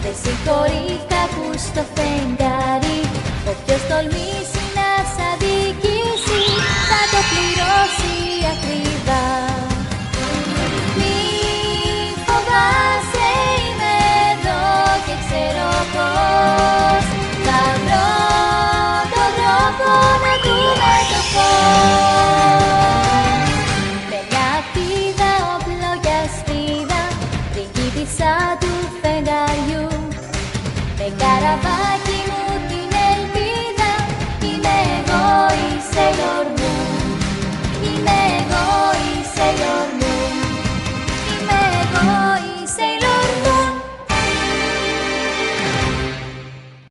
δεν συγχωρεί κάπου στο φεγγάρι. Όποιος τολμήσει να σ' αδικήσει θα το πληρώσει ακριβά. Μη φοβάσαι, είμαι εδώ και ξέρω πως θα βρω τον τρόπο να δούμε το φως. Με μια πίδα, όπλο για σπίδα, πριγκίπισσα του φεγγαριού, με καραβά